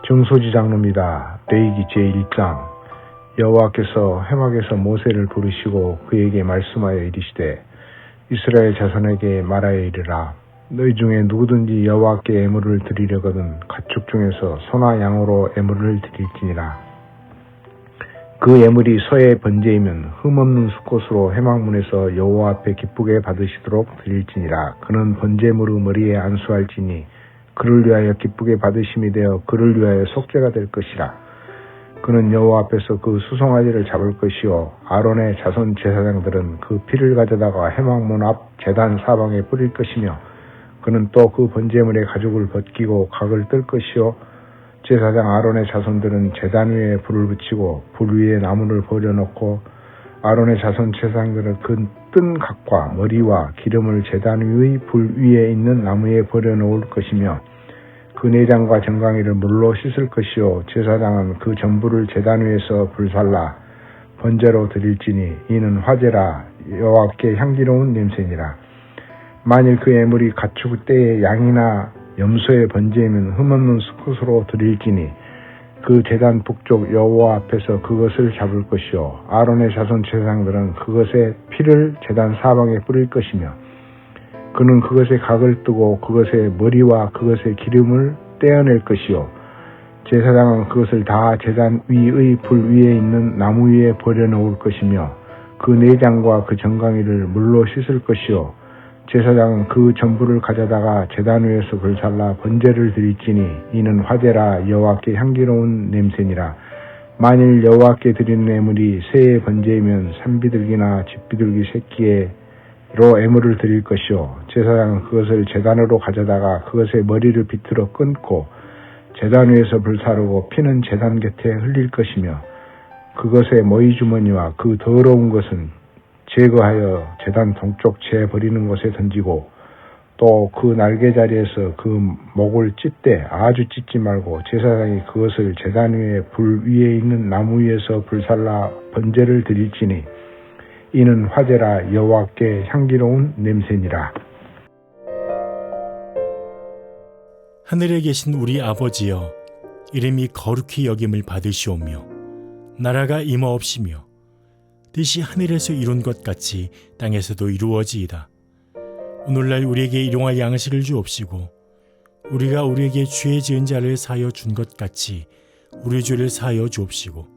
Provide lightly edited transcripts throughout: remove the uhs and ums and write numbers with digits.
정소지 장로입니다. 레위기 제1장. 여호와께서 회막에서 모세를 부르시고 그에게 말씀하여 이르시되 이스라엘 자손에게 말하여 이르라. 너희 중에 누구든지 여호와께 예물을 드리려거든 가축 중에서 소나 양으로 예물을 드릴지니라. 그 예물이 소의 번제이면 흠없는 수꽃으로 회막문에서 여호와 앞에 기쁘게 받으시도록 드릴지니라. 그는 번제물의 머리에 안수할지니 그를 위하여 기쁘게 받으심이 되어 그를 위하여 속죄가 될 것이라. 그는 여호와 앞에서 그 수송아지를 잡을 것이요 아론의 자손 제사장들은 그 피를 가져다가 회막문 앞 제단 사방에 뿌릴 것이며 그는 또 그 번제물의 가죽을 벗기고 각을 뜰 것이요 제사장 아론의 자손들은 제단 위에 불을 붙이고 불 위에 나무를 버려놓고 아론의 자손 제사장들은 그 뜬 각과 머리와 기름을 제단 위의 불 위에 있는 나무에 버려놓을 것이며 그 내장과 정강이를 물로 씻을 것이요 제사장은 그 전부를 제단 위에서 불살라 번제로 드릴지니 이는 화제라 여호와께 향기로운 냄새니라. 만일 그 예물이 가축 떼의 양이나 염소의 번제이면 흠없는 수컷으로 드릴지니 그 제단 북쪽 여호와 앞에서 그것을 잡을 것이요 아론의 자손 제사장들은 그것의 피를 제단 사방에 뿌릴 것이며 그는 그것의 각을 뜨고 그것의 머리와 그것의 기름을 떼어낼 것이요 제사장은 그것을 다 제단 위의 불 위에 있는 나무 위에 버려놓을 것이며 그 내장과 그 정강이를 물로 씻을 것이요 제사장은 그 전부를 가져다가 제단 위에서 불살라 번제를 드릴지니 이는 화제라 여호와께 향기로운 냄새니라. 만일 여호와께 드리는 예물이 새의 번제이면 산비둘기나 집비둘기 새끼로 예물을 드릴 것이요 제사장은 그것을 제단으로 가져다가 그것의 머리를 비틀어 끊고 제단 위에서 불사르고 피는 제단 곁에 흘릴 것이며 그것의 머리 주머니와 그 더러운 것은 제거하여 제단 동쪽 재 버리는 곳에 던지고 또 그 날개 자리에서 그 목을 찢되 아주 찢지 말고 제사장이 그것을 제단 위에 불 위에 있는 나무 위에서 불살라 번제를 드릴지니 이는 화제라 여호와께 향기로운 냄새니라. 하늘에 계신 우리 아버지여, 이름이 거룩히 여김을 받으시오며 나라가 임하옵시며 뜻이 하늘에서 이룬 것 같이 땅에서도 이루어지이다. 오늘날 우리에게 일용할 양식을 주옵시고 우리가 우리에게 죄 지은 자를 사하여 준 것 같이 우리 죄를 사하여 주옵시고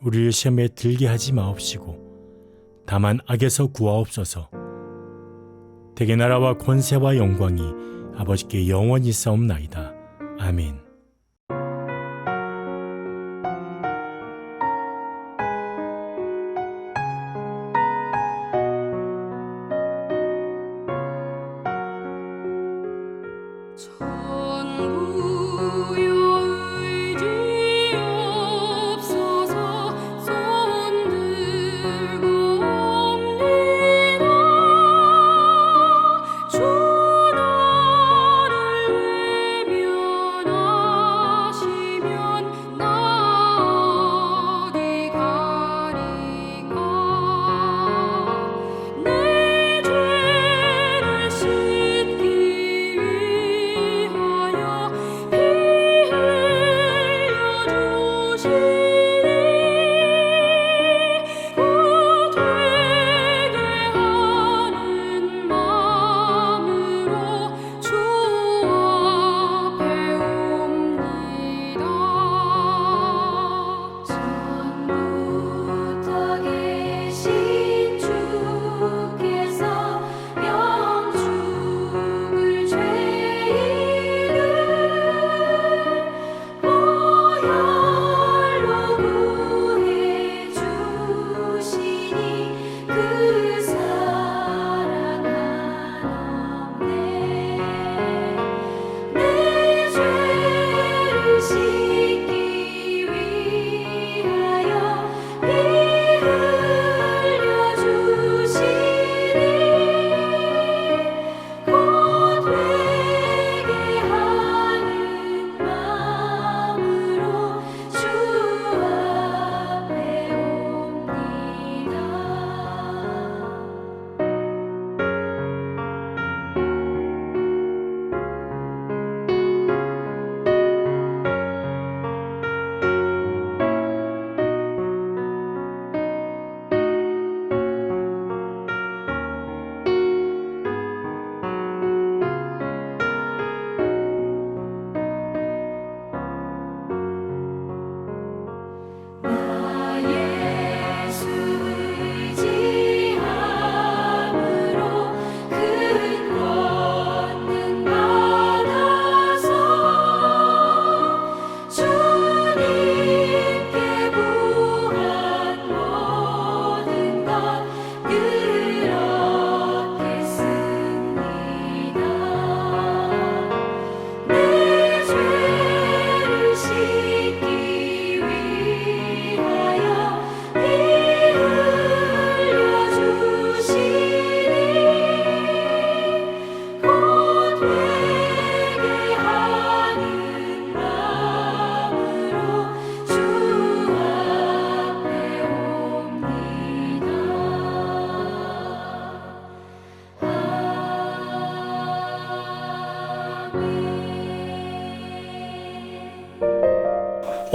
우리를 시험에 들게 하지 마옵시고 다만 악에서 구하옵소서. 대개 나라와 권세와 영광이 아버지께 영원히 있사옵나이다. 아멘.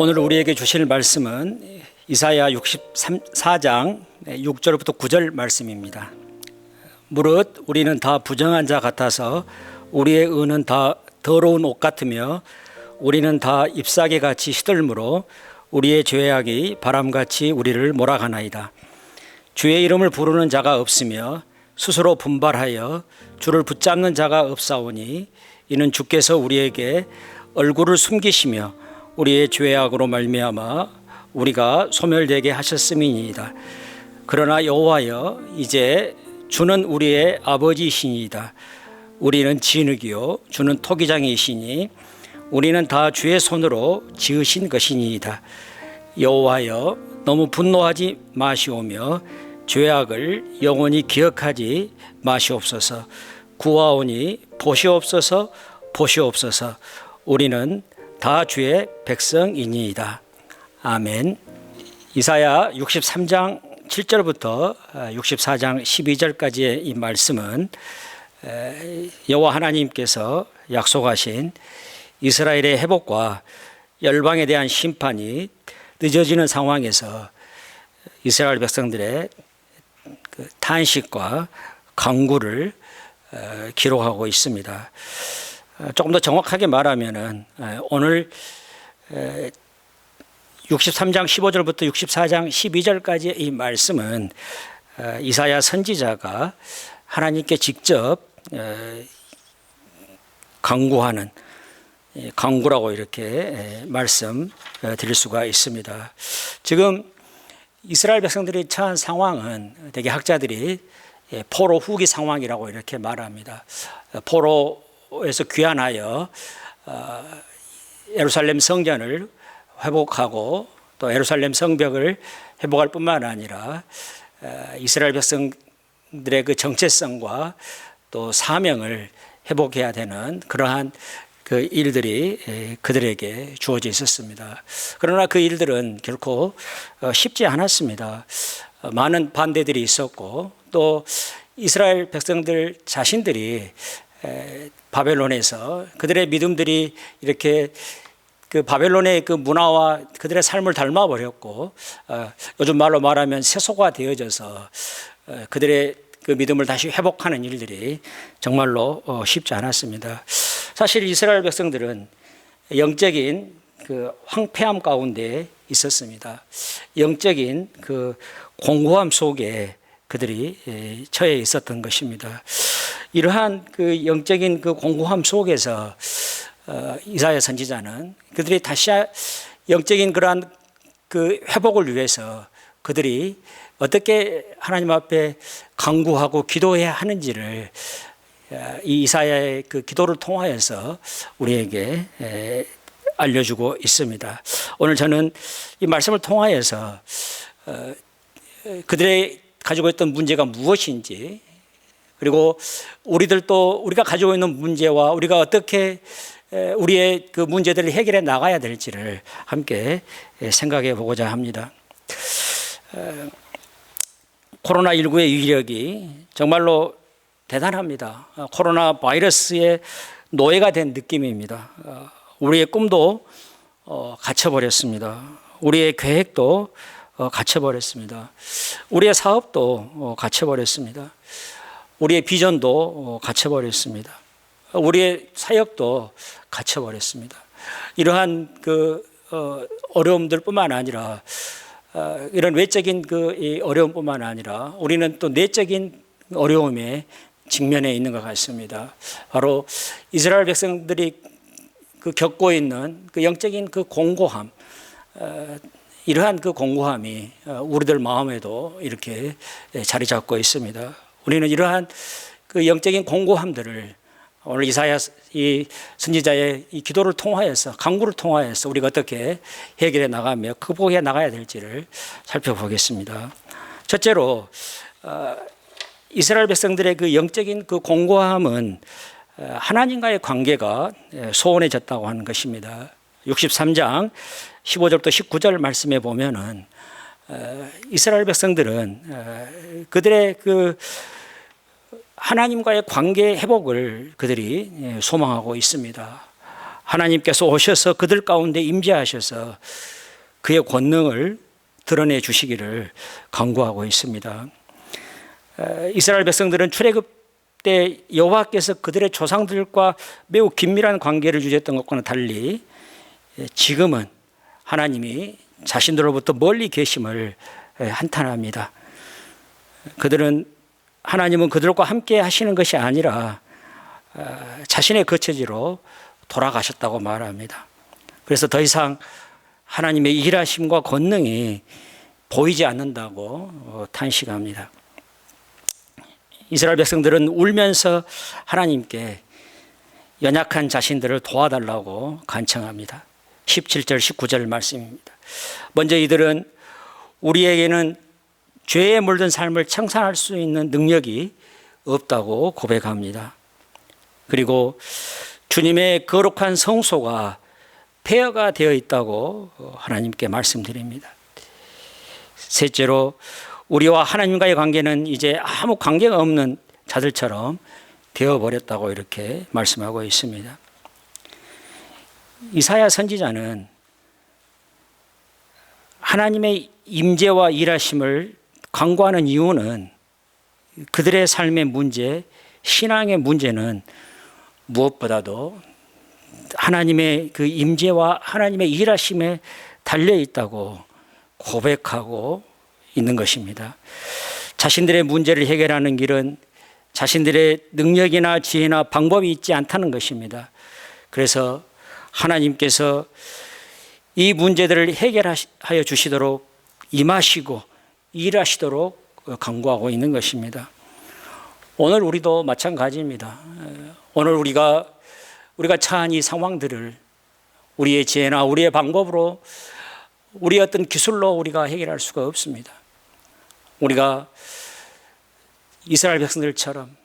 오늘 우리에게 주실 말씀은 이사야 64장 6절부터 9절 말씀입니다. 무릇 우리는 다 부정한 자 같아서 우리의 의는 다 더러운 옷 같으며 우리는 다 잎사귀 같이 시들므로 우리의 죄악이 바람같이 우리를 몰아가나이다. 주의 이름을 부르는 자가 없으며 스스로 분발하여 주를 붙잡는 자가 없사오니 이는 주께서 우리에게 얼굴을 숨기시며 우리의 죄악으로 말미암아 우리가 소멸되게 하셨음이니이다. 그러나 여호와여, 이제 주는 우리의 아버지이시니이다. 우리는 진흙이요 주는 토기장이시니 우리는 다 주의 손으로 지으신 것이니이다. 여호와여, 너무 분노하지 마시오며 죄악을 영원히 기억하지 마시옵소서. 구하오니 보시옵소서, 보시옵소서. 우리는 다 주의 백성이니이다. 아멘. 이사야 63장 7절부터 64장 12절까지의 이 말씀은 여호와 하나님께서 약속하신 이스라엘의 회복과 열방에 대한 심판이 늦어지는 상황에서 이스라엘 백성들의 그 탄식과 간구를 기록하고 있습니다. 조금 더 정확하게 말하면은 오늘 63장 15절부터 64장 12절까지의 이 말씀은 이사야 선지자가 하나님께 직접 간구하는 간구라고 이렇게 말씀 드릴 수가 있습니다. 지금 이스라엘 백성들이 처한 상황은 대개 학자들이 포로 후기 상황이라고 이렇게 말합니다. 포로에서 귀환하여 예루살렘 성전을 회복하고 또 예루살렘 성벽을 회복할 뿐만 아니라 이스라엘 백성들의 그 정체성과 또 사명을 회복해야 되는 그러한 그 일들이 그들에게 주어져 있었습니다. 그러나 그 일들은 결코 쉽지 않았습니다. 많은 반대들이 있었고 또 이스라엘 백성들 자신들이 바벨론에서 그들의 믿음들이 이렇게 그 바벨론의 그 문화와 그들의 삶을 닮아버렸고 요즘 말로 말하면 세속화 되어져서 그들의 그 믿음을 다시 회복하는 일들이 정말로 쉽지 않았습니다. 사실 이스라엘 백성들은 영적인 그 황폐함 가운데 있었습니다. 영적인 그 공고함 속에 그들이 처해 있었던 것입니다. 이러한 그 영적인 그 공고함 속에서 이사야 선지자는 그들이 다시 영적인 그러한 그 회복을 위해서 그들이 어떻게 하나님 앞에 간구하고 기도해야 하는지를 이 이사야의 그 기도를 통하여서 우리에게 알려주고 있습니다. 오늘 저는 이 말씀을 통하여서 그들의 가지고 있던 문제가 무엇인지, 그리고 우리들도 우리가 가지고 있는 문제와 우리가 어떻게 우리의 그 문제들을 해결해 나가야 될지를 함께 생각해 보고자 합니다. 코로나19의 위력이 정말로 대단합니다. 코로나 바이러스의 노예가 된 느낌입니다. 우리의 꿈도 갇혀버렸습니다. 우리의 계획도 갇혀버렸습니다. 우리의 사업도 갇혀버렸습니다. 우리의 비전도 갇혀버렸습니다. 우리의 사역도 갇혀버렸습니다. 이러한 그 어려움들뿐만 아니라 이런 외적인 그 어려움뿐만 아니라 우리는 또 내적인 어려움에 직면해 있는 것 같습니다. 바로 이스라엘 백성들이 그 겪고 있는 그 영적인 그 공고함, 이러한 그 공고함이 우리들 마음에도 이렇게 자리 잡고 있습니다. 우리는 이러한 그 영적인 공고함들을 오늘 이사야 이 선지자의 이 기도를 통하여서 간구를 통하여서 우리가 어떻게 해결해 나가며 극복해 나가야 될지를 살펴보겠습니다. 첫째로 이스라엘 백성들의 그 영적인 그 공고함은 하나님과의 관계가 소원해졌다고 하는 것입니다. 63장 15절부터 19절 말씀에 보면은 이스라엘 백성들은 그들의 그 하나님과의 관계 회복을 그들이 소망하고 있습니다. 하나님께서 오셔서 그들 가운데 임재하셔서 그의 권능을 드러내 주시기를 간구하고 있습니다. 이스라엘 백성들은 출애굽 때 여호와께서 그들의 조상들과 매우 긴밀한 관계를 유지했던 것과는 달리 지금은 하나님이 자신들로부터 멀리 계심을 한탄합니다. 하나님은 그들과 함께 하시는 것이 아니라 자신의 거처지로 돌아가셨다고 말합니다. 그래서 더 이상 하나님의 일하심과 권능이 보이지 않는다고 탄식합니다. 이스라엘 백성들은 울면서 하나님께 연약한 자신들을 도와달라고 간청합니다. 17절 19절 말씀입니다. 먼저 이들은 우리에게는 죄에 물든 삶을 청산할 수 있는 능력이 없다고 고백합니다. 그리고 주님의 거룩한 성소가 폐허가 되어 있다고 하나님께 말씀드립니다. 셋째로 우리와 하나님과의 관계는 이제 아무 관계가 없는 자들처럼 되어버렸다고 이렇게 말씀하고 있습니다. 이사야 선지자는 하나님의 임재와 일하심을 간구하는 이유는 그들의 삶의 문제, 신앙의 문제는 무엇보다도 하나님의 그 임재와 하나님의 일하심에 달려 있다고 고백하고 있는 것입니다. 자신들의 문제를 해결하는 길은 자신들의 능력이나 지혜나 방법이 있지 않다는 것입니다. 그래서 하나님께서 이 문제들을 해결하여 주시도록 임하시고 일하시도록 간구하고 있는 것입니다. 오늘 우리도 마찬가지입니다. 오늘 우리가 처한 이 상황들을 우리의 지혜나 우리의 방법으로 우리의 어떤 기술로 우리가 해결할 수가 없습니다. 우리가 이스라엘 백성들처럼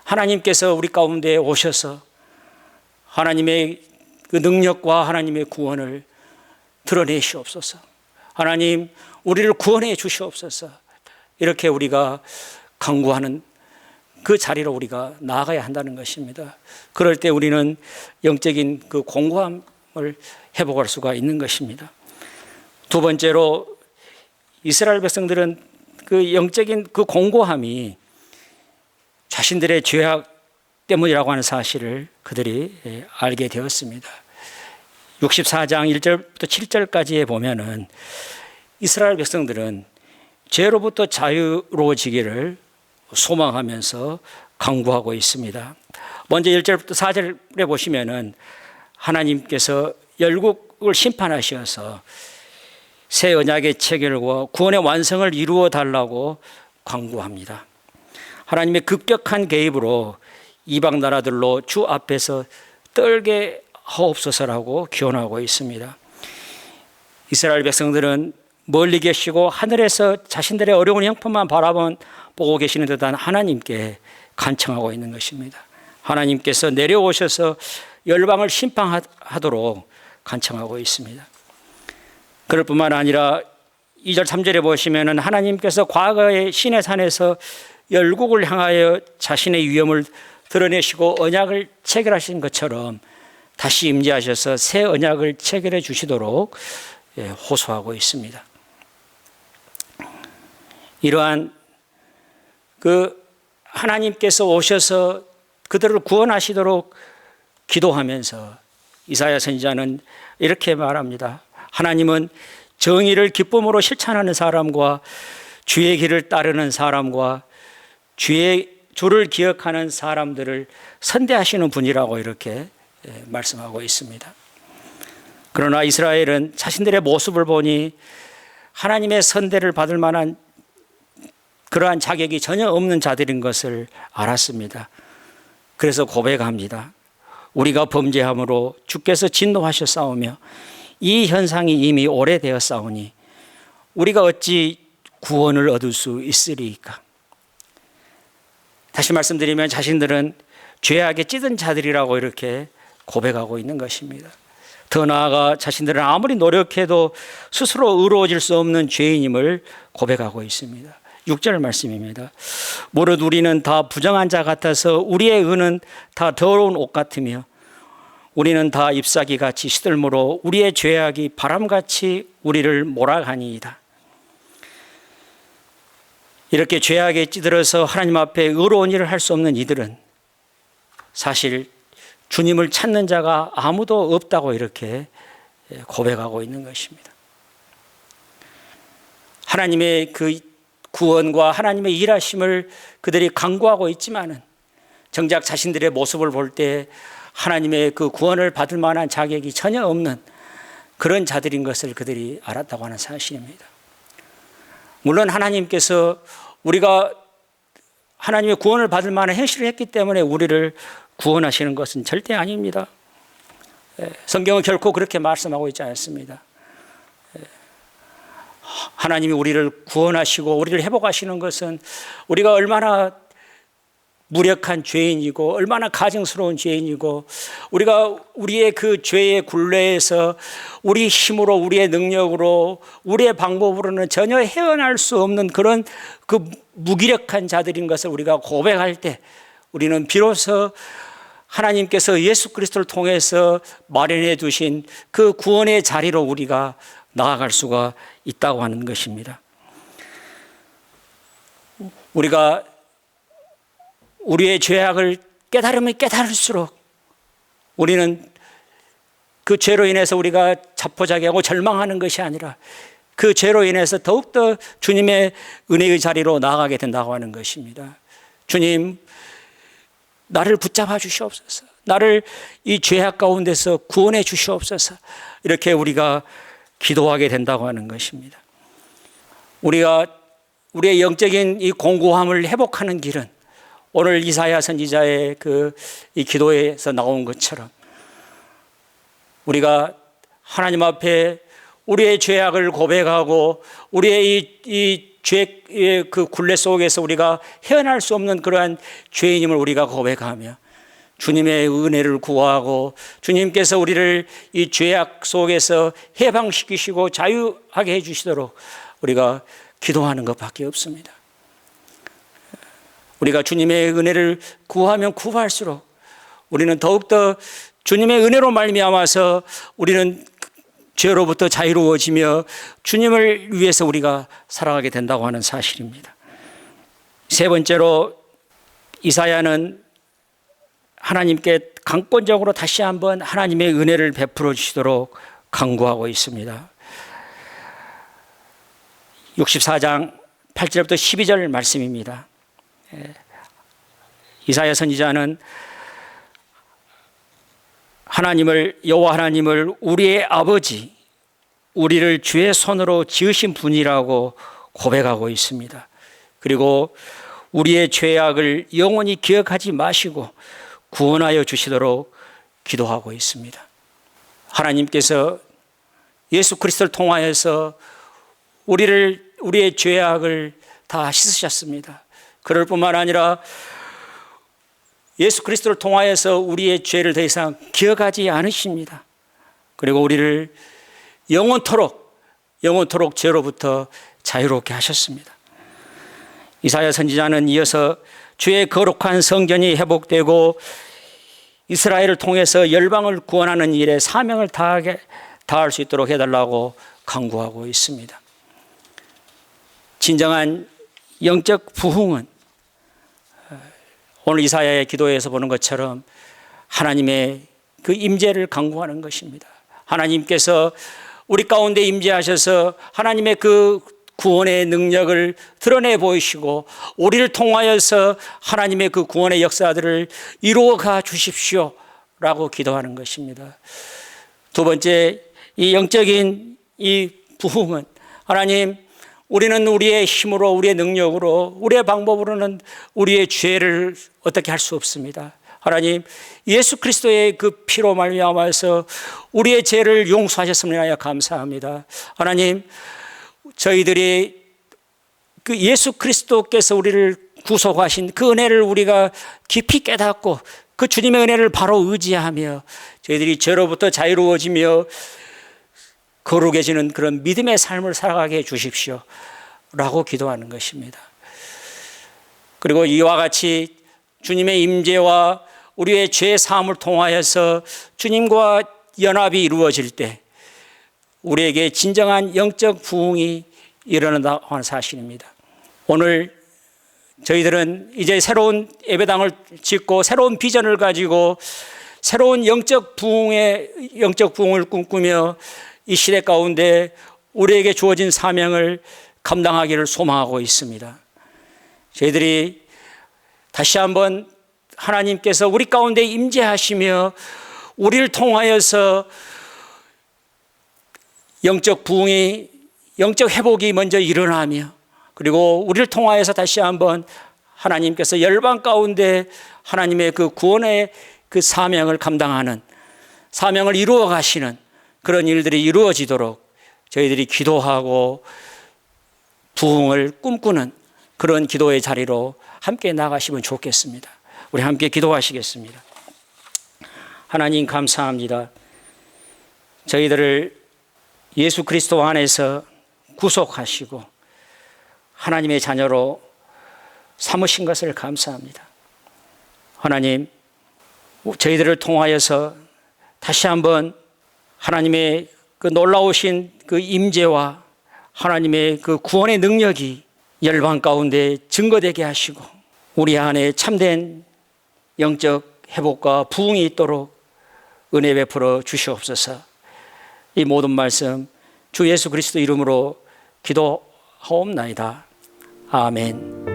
하나님께서 우리 가운데 오셔서 하나님의 그 능력과 하나님의 구원을 드러내시옵소서. 하나님, 우리를 구원해 주시옵소서. 이렇게 우리가 간구하는 그 자리로 우리가 나아가야 한다는 것입니다. 그럴 때 우리는 영적인 그 공고함을 회복할 수가 있는 것입니다. 두 번째로 이스라엘 백성들은 그 영적인 그 공고함이 자신들의 죄악 때문이라고 하는 사실을 그들이 알게 되었습니다. 64장 1절부터 7절까지에 보면은 이스라엘 백성들은 죄로부터 자유로워지기를 소망하면서 간구하고 있습니다. 먼저 1절부터 4절에 보시면은 하나님께서 열국을 심판하셔서 새 언약의 체결과 구원의 완성을 이루어 달라고 간구합니다. 하나님의 급격한 개입으로 이방 나라들로 주 앞에서 떨게 하옵소서라고 기원하고 있습니다. 이스라엘 백성들은 멀리 계시고 하늘에서 자신들의 어려운 형편만 보고 계시는 듯한 하나님께 간청하고 있는 것입니다. 하나님께서 내려오셔서 열방을 심판하도록 간청하고 있습니다. 그럴 뿐만 아니라 2절 3절에 보시면 하나님께서 과거의 시내산에서 열국을 향하여 자신의 위엄을 드러내시고 언약을 체결하신 것처럼 다시 임재하셔서 새 언약을 체결해 주시도록 호소하고 있습니다. 이러한 그 하나님께서 오셔서 그들을 구원하시도록 기도하면서 이사야 선지자는 이렇게 말합니다. 하나님은 정의를 기쁨으로 실천하는 사람과 주의 길을 따르는 사람과 주를 기억하는 사람들을 선대하시는 분이라고 이렇게 말씀하고 있습니다. 그러나 이스라엘은 자신들의 모습을 보니 하나님의 선대를 받을 만한 그러한 자격이 전혀 없는 자들인 것을 알았습니다. 그래서 고백합니다. 우리가 범죄함으로 주께서 진노하셨사오며 이 현상이 이미 오래되었사오니 우리가 어찌 구원을 얻을 수 있으리이까. 다시 말씀드리면 자신들은 죄악에 찌든 자들이라고 이렇게 고백하고 있는 것입니다. 더 나아가 자신들은 아무리 노력해도 스스로 의로워질 수 없는 죄인임을 고백하고 있습니다. 6절 말씀입니다. 무릇 우리는 다 부정한 자 같아서 우리의 의는 다 더러운 옷 같으며 우리는 다 잎사귀같이 시들므로 우리의 죄악이 바람같이 우리를 몰아가니이다. 이렇게 죄악에 찌들어서 하나님 앞에 의로운 일을 할 수 없는 이들은 사실 주님을 찾는 자가 아무도 없다고 이렇게 고백하고 있는 것입니다. 하나님의 그 구원과 하나님의 일하심을 그들이 간구하고 있지만은 정작 자신들의 모습을 볼 때 하나님의 그 구원을 받을 만한 자격이 전혀 없는 그런 자들인 것을 그들이 알았다고 하는 사실입니다. 물론 하나님께서 우리가 하나님의 구원을 받을 만한 행실을 했기 때문에 우리를 구원하시는 것은 절대 아닙니다. 성경은 결코 그렇게 말씀하고 있지 않습니다. 하나님이 우리를 구원하시고 우리를 회복하시는 것은 우리가 얼마나 무력한 죄인이고 얼마나 가증스러운 죄인이고 우리가 우리의 그 죄의 굴레에서 우리 힘으로 우리의 능력으로 우리의 방법으로는 전혀 헤어날 수 없는 그런 그 무기력한 자들인 것을 우리가 고백할 때 우리는 비로소 하나님께서 예수 그리스도를 통해서 마련해 두신 그 구원의 자리로 우리가 나아갈 수가 있다고 하는 것입니다. 우리가 우리의 죄악을 깨달으면 깨달을수록 우리는 그 죄로 인해서 우리가 자포자기하고 절망하는 것이 아니라 그 죄로 인해서 더욱더 주님의 은혜의 자리로 나아가게 된다고 하는 것입니다. 주님, 나를 붙잡아 주시옵소서. 나를 이 죄악 가운데서 구원해 주시옵소서. 이렇게 우리가 기도하게 된다고 하는 것입니다. 우리가 우리의 영적인 이 공고함을 회복하는 길은 오늘 이사야 선지자의 이 기도에서 나온 것처럼 우리가 하나님 앞에 우리의 죄악을 고백하고 우리의 이 죄의 그 굴레 속에서 우리가 헤어날 수 없는 그러한 죄인임을 우리가 고백하며 주님의 은혜를 구하고 주님께서 우리를 이 죄악 속에서 해방시키시고 자유하게 해주시도록 우리가 기도하는 것밖에 없습니다. 우리가 주님의 은혜를 구하면 구할수록 우리는 더욱더 주님의 은혜로 말미암아서 우리는 죄로부터 자유로워지며 주님을 위해서 우리가 살아가게 된다고 하는 사실입니다. 세 번째로 이사야는 하나님께 강권적으로 다시 한번 하나님의 은혜를 베풀어 주시도록 간구하고 있습니다. 64장 8절부터 12절 말씀입니다. 이사야 선지자는 여호와 하나님을 우리의 아버지, 우리를 주의 손으로 지으신 분이라고 고백하고 있습니다. 그리고 우리의 죄악을 영원히 기억하지 마시고 구원하여 주시도록 기도하고 있습니다. 하나님께서 예수 그리스도를 통하여서 우리의 죄악을 다 씻으셨습니다. 그럴 뿐만 아니라 예수 그리스도를 통하여서 우리의 죄를 더 이상 기억하지 않으십니다. 그리고 우리를 영원토록 죄로부터 자유롭게 하셨습니다. 이사야 선지자는 이어서 주의 거룩한 성전이 회복되고 이스라엘을 통해서 열방을 구원하는 일에 사명을 다할 수 있도록 해달라고 간구하고 있습니다. 진정한 영적 부흥은 오늘 이사야의 기도에서 보는 것처럼 하나님의 그 임재를 간구하는 것입니다. 하나님께서 우리 가운데 임재하셔서 하나님의 그 구원의 능력을 드러내 보이시고 우리를 통하여서 하나님의 그 구원의 역사들을 이루어가 주십시오 라고 기도하는 것입니다. 두 번째, 이 영적인 이 부흥은 하나님, 우리는 우리의 힘으로 우리의 능력으로 우리의 방법으로는 우리의 죄를 어떻게 할 수 없습니다. 하나님, 예수 그리스도의 그 피로 말미암아서 우리의 죄를 용서하셨음을 감사합니다. 하나님, 저희들이 그 예수 그리스도께서 우리를 구속하신 그 은혜를 우리가 깊이 깨닫고 그 주님의 은혜를 바로 의지하며 저희들이 죄로부터 자유로워지며 거룩해지는 그런 믿음의 삶을 살아가게 해 주십시오 라고 기도하는 것입니다. 그리고 이와 같이 주님의 임재와 우리의 죄 사함을 통하여서 주님과 연합이 이루어질 때 우리에게 진정한 영적 부흥이 일어난다고 하는 사실입니다. 오늘 저희들은 이제 새로운 예배당을 짓고 새로운 비전을 가지고 새로운 영적 부흥을 꿈꾸며 이 시대 가운데 우리에게 주어진 사명을 감당하기를 소망하고 있습니다. 저희들이 다시 한번 하나님께서 우리 가운데 임재하시며 우리를 통하여서 영적 부흥이, 영적 회복이 먼저 일어나며 그리고 우리를 통하여서 다시 한번 하나님께서 열방 가운데 하나님의 그 구원의 그 사명을 감당하는, 사명을 이루어 가시는 그런 일들이 이루어지도록 저희들이 기도하고 부흥을 꿈꾸는 그런 기도의 자리로 함께 나가시면 좋겠습니다. 우리 함께 기도하시겠습니다. 하나님 감사합니다. 저희들을 예수 그리스도 안에서 구속하시고 하나님의 자녀로 삼으신 것을 감사합니다. 하나님, 저희들을 통하여서 다시 한번 하나님의 그 놀라우신 그 임재와 하나님의 그 구원의 능력이 열방 가운데 증거되게 하시고 우리 안에 참된 영적 회복과 부흥이 있도록 은혜 베풀어 주시옵소서. 이 모든 말씀 주 예수 그리스도 이름으로 기도하옵나이다. 아멘.